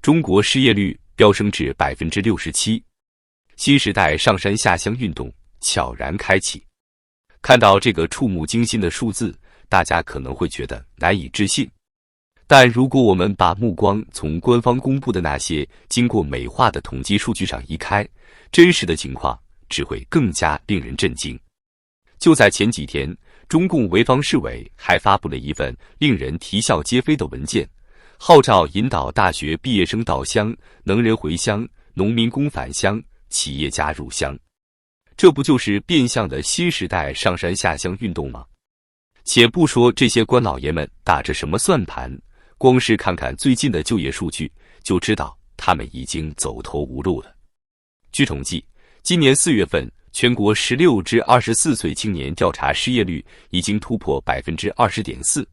中国失业率飙升至67%，新时代上山下乡运动悄然开启。看到这个触目惊心的数字，大家可能会觉得难以置信。但如果我们把目光从官方公布的那些经过美化的统计数据上移开，真实的情况只会更加令人震惊。就在前几天，中共潍坊市委还发布了一份令人啼笑皆非的文件，号召引导大学毕业生到乡，能人回乡，农民工返乡，企业家入乡。这不就是变相的新时代上山下乡运动吗？且不说这些官老爷们打着什么算盘，光是看看最近的就业数据，就知道他们已经走投无路了。据统计，今年4月份，全国16至24岁青年调查失业率已经突破 20.4%，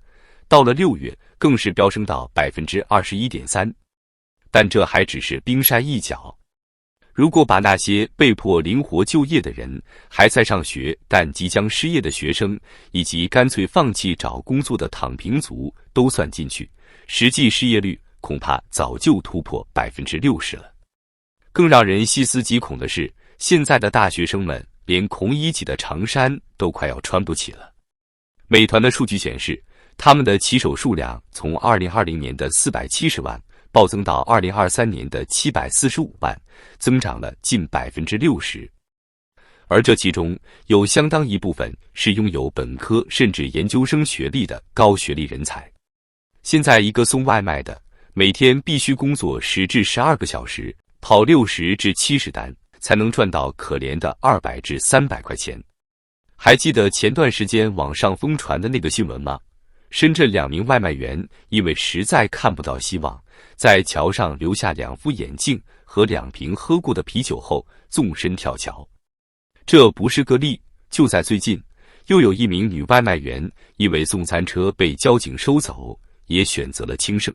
到了6月更是飙升到 21.3%。但这还只是冰山一角。如果把那些被迫灵活就业的人、还在上学但即将失业的学生，以及干脆放弃找工作的躺平族都算进去，实际失业率恐怕早就突破 60% 了。更让人细思极恐的是，现在的大学生们连孔乙己的长衫都快要穿不起了。美团的数据显示，他们的骑手数量从2020年的470万暴增到2023年的745万，增长了近 60%。而这其中有相当一部分是拥有本科甚至研究生学历的高学历人才。现在一个送外卖的，每天必须工作10至12个小时，跑60至70单，才能赚到可怜的200至300块钱。还记得前段时间网上疯传的那个新闻吗？深圳2名外卖员因为实在看不到希望，在桥上留下2副眼镜和2瓶喝过的啤酒后纵身跳桥。这不是个例，就在最近，又有一名女外卖员因为送餐车被交警收走，也选择了轻生。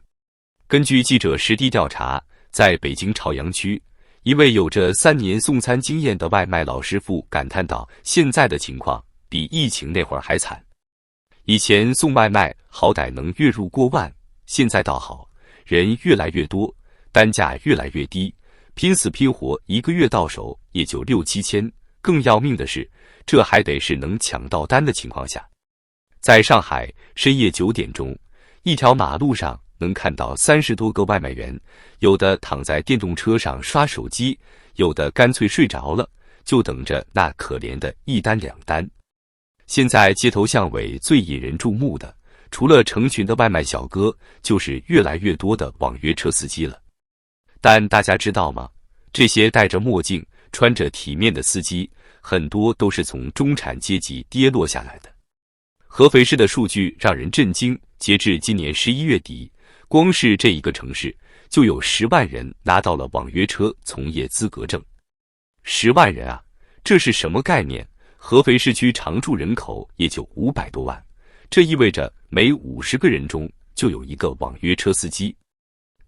根据记者实地调查，在北京朝阳区，一位有着3年送餐经验的外卖老师傅感叹道，现在的情况比疫情那会儿还惨。以前送外卖好歹能月入过万，现在倒好，人越来越多，单价越来越低，拼死拼活1个月到手也就6、7千。更要命的是，这还得是能抢到单的情况下。在上海深夜9点钟，一条马路上能看到30多个外卖员，有的躺在电动车上刷手机，有的干脆睡着了，就等着那可怜的1单2单。现在街头巷尾最引人注目的，除了成群的外卖小哥，就是越来越多的网约车司机了。但大家知道吗？这些戴着墨镜、穿着体面的司机，很多都是从中产阶级跌落下来的。合肥市的数据让人震惊，截至今年11月底，光是这一个城市就有10万人拿到了网约车从业资格证。10万人啊，这是什么概念？合肥市区常住人口也就500多万，这意味着每50个人中就有一个网约车司机。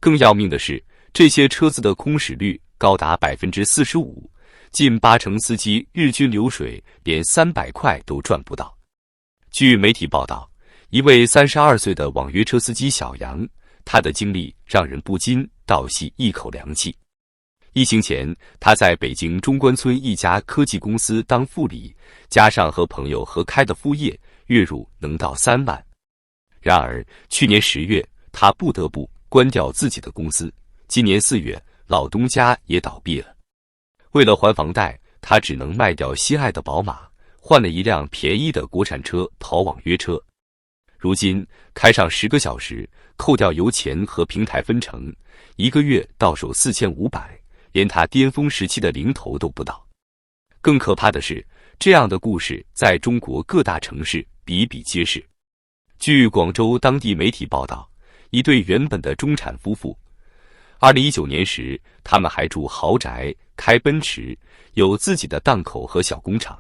更要命的是，这些车子的空驶率高达 45%， 近80%司机日均流水连300块都赚不到。据媒体报道，一位32岁的网约车司机小杨，他的经历让人不禁倒吸一口凉气。疫情前，他在北京中关村一家科技公司当副理，加上和朋友合开的副业，月入能到3万。然而，去年10月，他不得不关掉自己的公司。今年4月，老东家也倒闭了。为了还房贷，他只能卖掉心爱的宝马，换了一辆便宜的国产车跑网约车。如今，开上10个小时，扣掉油钱和平台分成，1个月到手4500。连他巅峰时期的零头都不到。更可怕的是，这样的故事在中国各大城市比比皆是。据广州当地媒体报道，一对原本的中产夫妇，2019年时，他们还住豪宅，开奔驰，有自己的档口和小工厂。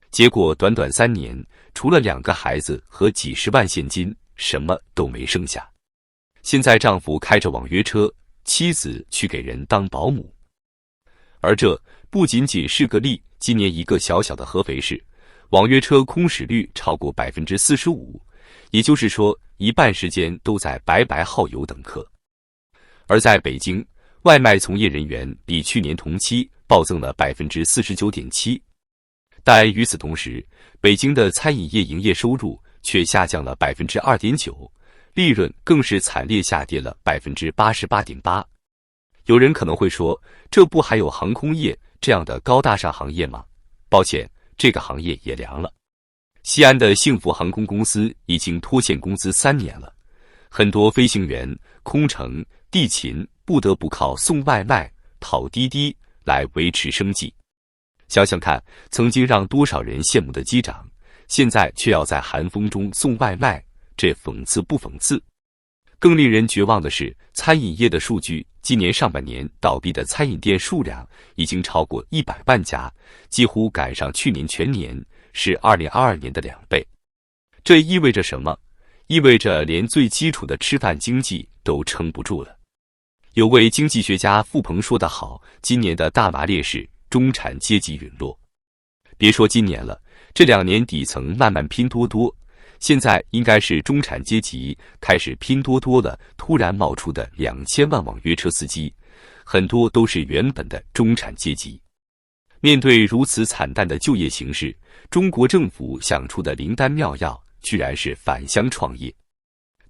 结果短短3年，除了2个孩子和几十万现金，什么都没剩下。现在丈夫开着网约车，妻子去给人当保姆。而这不仅仅是个例，今年一个小小的合肥市，网约车空驶率超过 45%， 也就是说，一半时间都在白白耗油等客。而在北京，外卖从业人员比去年同期暴增了 49.7%。但与此同时，北京的餐饮业营业收入却下降了 2.9%， 利润更是惨烈下跌了 88.8%。有人可能会说，这不还有航空业这样的高大上行业吗？抱歉，这个行业也凉了。西安的幸福航空公司已经拖欠工资3年了，很多飞行员、空乘、地勤不得不靠送外卖、跑滴滴来维持生计。想想看，曾经让多少人羡慕的机长，现在却要在寒风中送外卖，这讽刺不讽刺？更令人绝望的是，餐饮业的数据，今年上半年倒闭的餐饮店数量已经超过100万家，几乎赶上去年全年，是2022年的2倍。这意味着什么？意味着连最基础的吃饭经济都撑不住了。有位经济学家付鹏说得好，今年的大麻烈士，中产阶级陨落。别说今年了，这2年底层慢慢拼多多，现在应该是中产阶级开始拼多多了。突然冒出的2000万网约车司机，很多都是原本的中产阶级。面对如此惨淡的就业形势，中国政府想出的灵丹妙药，居然是返乡创业。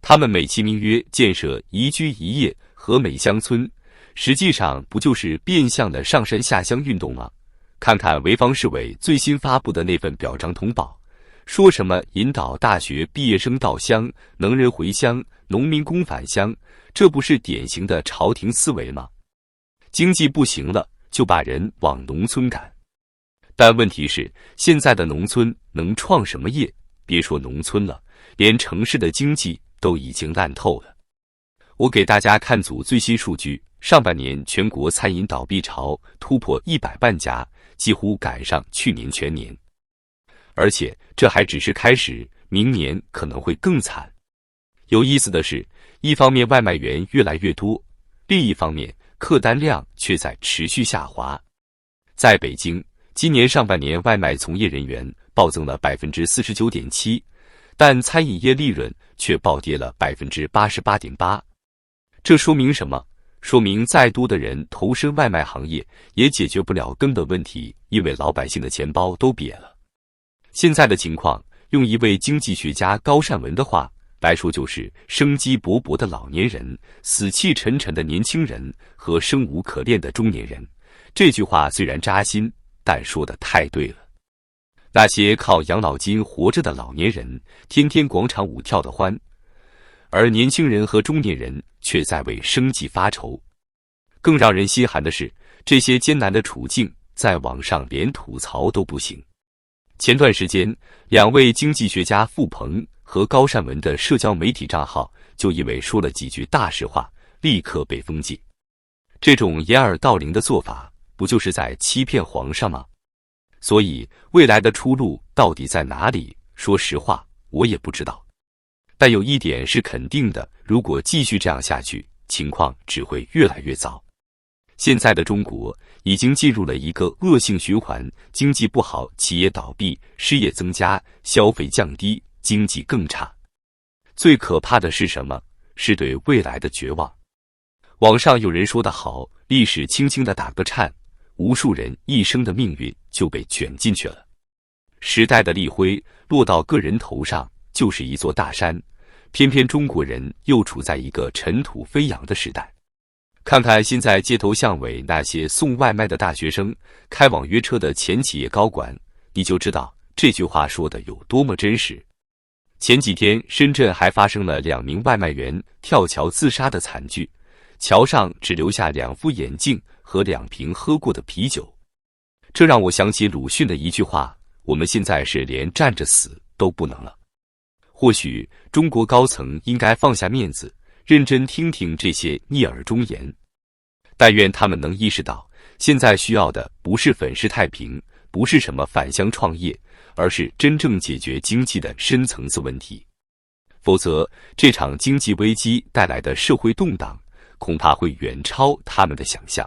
他们美其名曰建设宜居宜业和美乡村，实际上不就是变相的上山下乡运动吗？看看潍坊市委最新发布的那份表彰通报，说什么引导大学毕业生到乡，能人回乡，农民工返乡，这不是典型的朝廷思维吗？经济不行了，就把人往农村赶。但问题是，现在的农村能创什么业？别说农村了，连城市的经济都已经烂透了。我给大家看组最新数据，上半年全国餐饮倒闭潮突破100万家，几乎赶上去年全年。而且这还只是开始，明年可能会更惨。有意思的是，一方面外卖员越来越多，另一方面客单量却在持续下滑。在北京，今年上半年外卖从业人员暴增了 49.7%， 但餐饮业利润却暴跌了 88.8%。这说明什么？说明再多的人投身外卖行业，也解决不了根本问题，因为老百姓的钱包都瘪了。现在的情况，用一位经济学家高善文的话来说，就是生机勃勃的老年人、死气沉沉的年轻人和生无可恋的中年人。这句话虽然扎心，但说得太对了。那些靠养老金活着的老年人，天天广场舞跳得欢，而年轻人和中年人却在为生计发愁。更让人心寒的是，这些艰难的处境在网上连吐槽都不行。前段时间，2位经济学家付鹏和高善文的社交媒体账号就因为说了几句大实话，立刻被封禁。这种掩耳盗铃的做法，不就是在欺骗皇上吗？所以未来的出路到底在哪里？说实话，我也不知道。但有一点是肯定的，如果继续这样下去，情况只会越来越糟。现在的中国已经进入了一个恶性循环，经济不好，企业倒闭，失业增加，消费降低，经济更差。最可怕的是什么？是对未来的绝望。网上有人说得好，历史轻轻地打个颤，无数人一生的命运就被卷进去了。时代的立灰落到个人头上就是一座大山，偏偏中国人又处在一个尘土飞扬的时代。看看现在街头巷尾那些送外卖的大学生，开网约车的前企业高管，你就知道这句话说的有多么真实。前几天深圳还发生了2名外卖员跳桥自杀的惨剧，桥上只留下2副眼镜和2瓶喝过的啤酒。这让我想起鲁迅的一句话，我们现在是连站着死都不能了。或许中国高层应该放下面子，认真听听这些逆耳忠言。但愿他们能意识到，现在需要的不是粉饰太平，不是什么返乡创业，而是真正解决经济的深层次问题。否则，这场经济危机带来的社会动荡，恐怕会远超他们的想象。